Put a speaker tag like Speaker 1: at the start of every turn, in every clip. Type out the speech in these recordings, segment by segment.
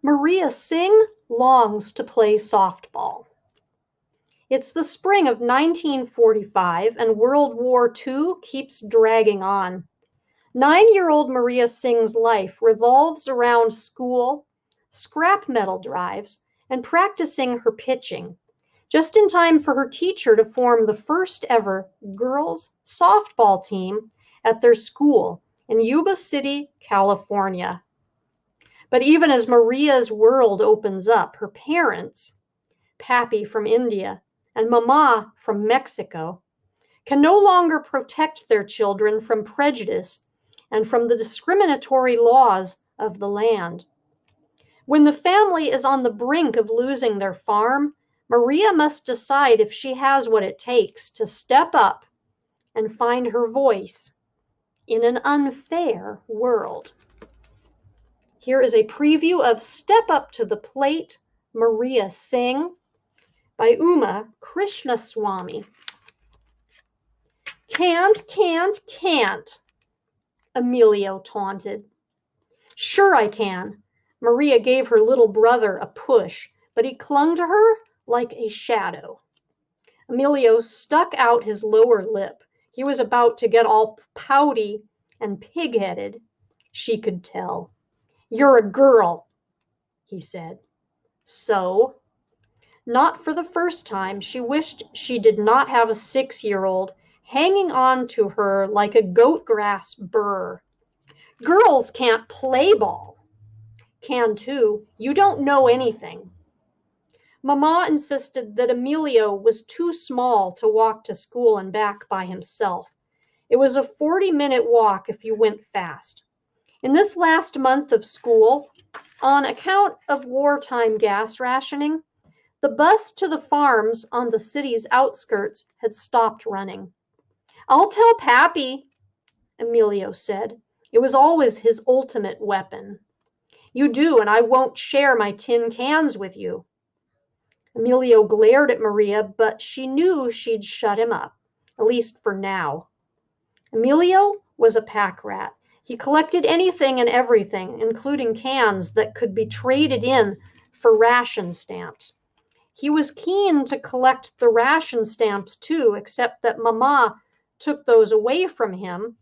Speaker 1: Maria Singh longs to play softball. It's the spring of 1945 and World War II keeps dragging on. 9-year-old Maria Singh's life revolves around school, scrap metal drives, and practicing her pitching, just in time for her teacher to form the first ever girls softball team at their school in Yuba City, California. But even as Maria's world opens up, her parents, Pappy from India and Mama from Mexico, can no longer protect their children from prejudice and from the discriminatory laws of the land. When the family is on the brink of losing their farm, Maria must decide if she has what it takes to step up and find her voice in an unfair world. Here is a preview of Step Up to the Plate, Maria Singh by Uma Krishnaswami. Can't, Emilio taunted. Sure I can. Maria gave her little brother a push, but he clung to her like a shadow. Emilio stuck out his lower lip. He was about to get all pouty and pig-headed. She could tell. You're a girl, he said. So? Not for the first time, she wished she did not have a 6-year-old hanging on to her like a goat-grass burr. Girls can't play ball. Can too. You don't know anything. Mama insisted that Emilio was too small to walk to school and back by himself. It was a 40-minute walk if you went fast. In this last month of school, on account of wartime gas rationing, the bus to the farms on the city's outskirts had stopped running. I'll tell Pappy, Emilio said. It was always his ultimate weapon. You do, and I won't share my tin cans with you. Emilio glared at Maria, but she knew she'd shut him up, at least for now. Emilio was a pack rat. He collected anything and everything, including cans that could be traded in for ration stamps. He was keen to collect the ration stamps too, except that Mama took those away from him,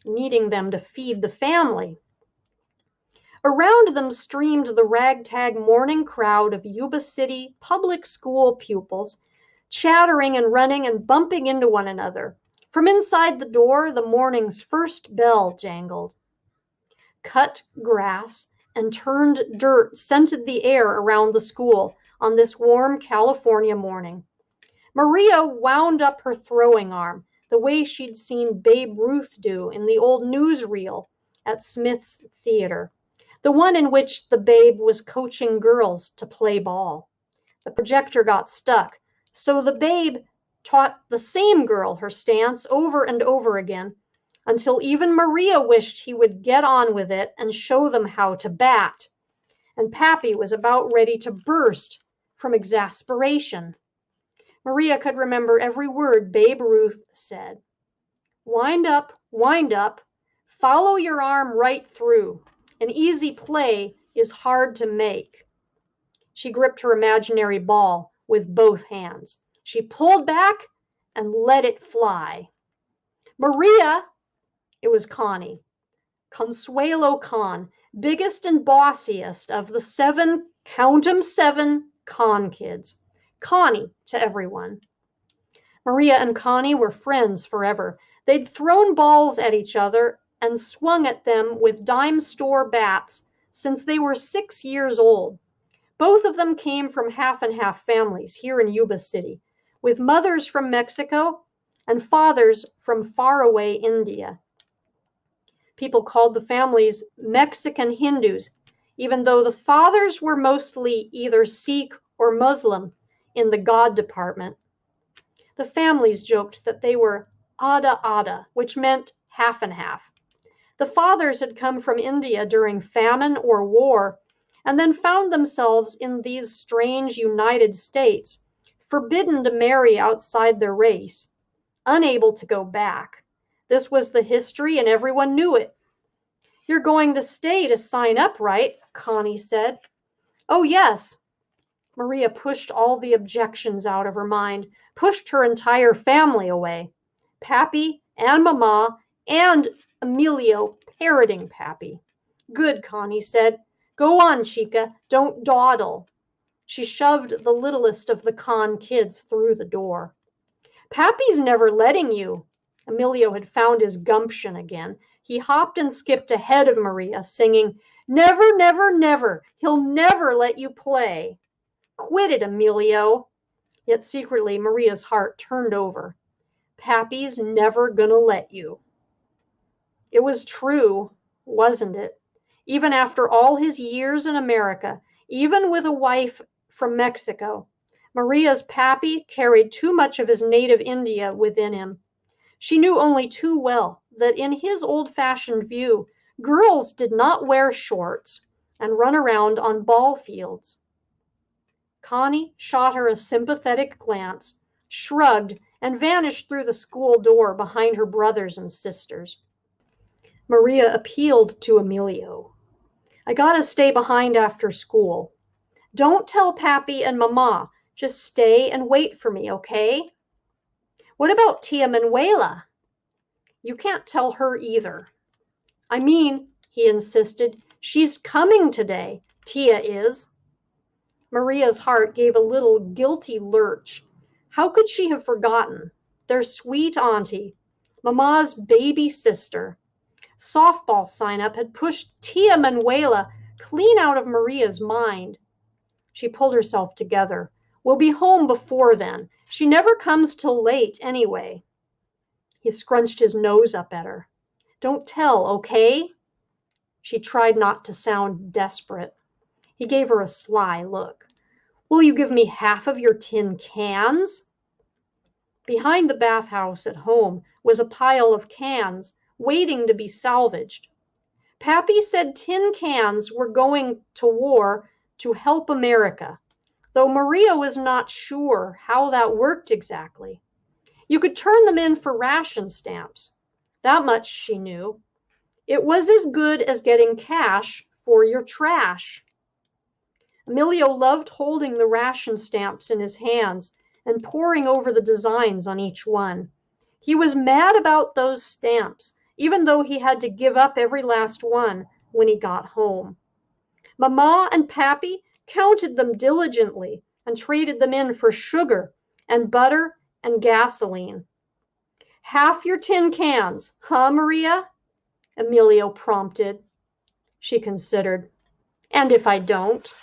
Speaker 1: needing them to feed the family. Around them streamed the ragtag morning crowd of Yuba City public school pupils, chattering and running and bumping into one another. From inside the door, the morning's first bell jangled. Cut grass and turned dirt scented the air around the school on this warm California morning. Maria wound up her throwing arm, the way she'd seen Babe Ruth do in the old newsreel at Smith's Theater, the one in which the Babe was coaching girls to play ball. The projector got stuck, so the Babe taught the same girl her stance over and over again, until even Maria wished he would get on with it and show them how to bat. And Pappy was about ready to burst from exasperation. Maria could remember every word Babe Ruth said. Wind up, follow your arm right through. An easy play is hard to make. She gripped her imaginary ball with both hands. She pulled back and let it fly. Maria, it was Connie. Consuelo Con, biggest and bossiest of the 7, count 'em 7, Con kids. Connie to everyone. Maria and Connie were friends forever. They'd thrown balls at each other and swung at them with dime store bats since they were 6 years old. Both of them came from half and half families here in Yuba City, with mothers from Mexico and fathers from faraway India. People called the families Mexican Hindus, even though the fathers were mostly either Sikh or Muslim in the God department. The families joked that they were Ada, which meant half and half. The fathers had come from India during famine or war, and then found themselves in these strange United States, forbidden to marry outside their race, unable to go back. This was the history, and everyone knew it. You're going to stay to sign up, right? Connie said. Oh, yes. Maria pushed all the objections out of her mind, pushed her entire family away. Pappy and Mamma and Emilio parroting Pappy. Good, Connie said. Go on, Chica, don't dawdle. She shoved the littlest of the Con kids through the door. Pappy's never letting you. Emilio had found his gumption again. He hopped and skipped ahead of Maria, singing, Never, never, never. He'll never let you play. Quit it, Emilio. Yet secretly, Maria's heart turned over. Pappy's never gonna let you. It was true, wasn't it? Even after all his years in America, even with a wife from Mexico, Maria's Pappy carried too much of his native India within him. She knew only too well that in his old-fashioned view, girls did not wear shorts and run around on ball fields. Connie shot her a sympathetic glance, shrugged, and vanished through the school door behind her brothers and sisters. Maria appealed to Emilio. I gotta stay behind after school. Don't tell Pappy and Mama. Just stay and wait for me, okay? What about Tia Manuela? You can't tell her either. I mean, he insisted, she's coming today. Tia is. Maria's heart gave a little guilty lurch. How could she have forgotten? Their sweet auntie, Mama's baby sister. Softball sign-up had pushed Tia Manuela clean out of Maria's mind. She pulled herself together. We'll be home before then. She never comes till late anyway. He scrunched his nose up at her. Don't tell, okay? She tried not to sound desperate. He gave her a sly look. Will you give me half of your tin cans? Behind the bathhouse at home was a pile of cans waiting to be salvaged. Pappy said tin cans were going to war to help America, though Maria was not sure how that worked exactly. You could turn them in for ration stamps. That much she knew. It was as good as getting cash for your trash. Emilio loved holding the ration stamps in his hands and poring over the designs on each one. He was mad about those stamps, even though he had to give up every last one when he got home. Mama and Pappy counted them diligently and traded them in for sugar and butter and gasoline. Half your tin cans, huh, Maria? Emilio prompted. She considered. And if I don't?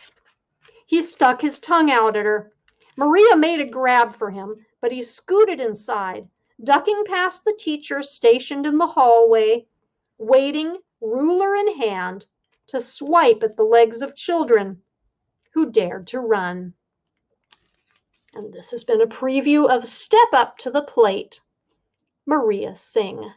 Speaker 1: He stuck his tongue out at her. Maria made a grab for him, but he scooted inside, ducking past the teachers stationed in the hallway, waiting, ruler in hand, to swipe at the legs of children who dared to run. And this has been a preview of Step Up to the Plate, Maria Singh.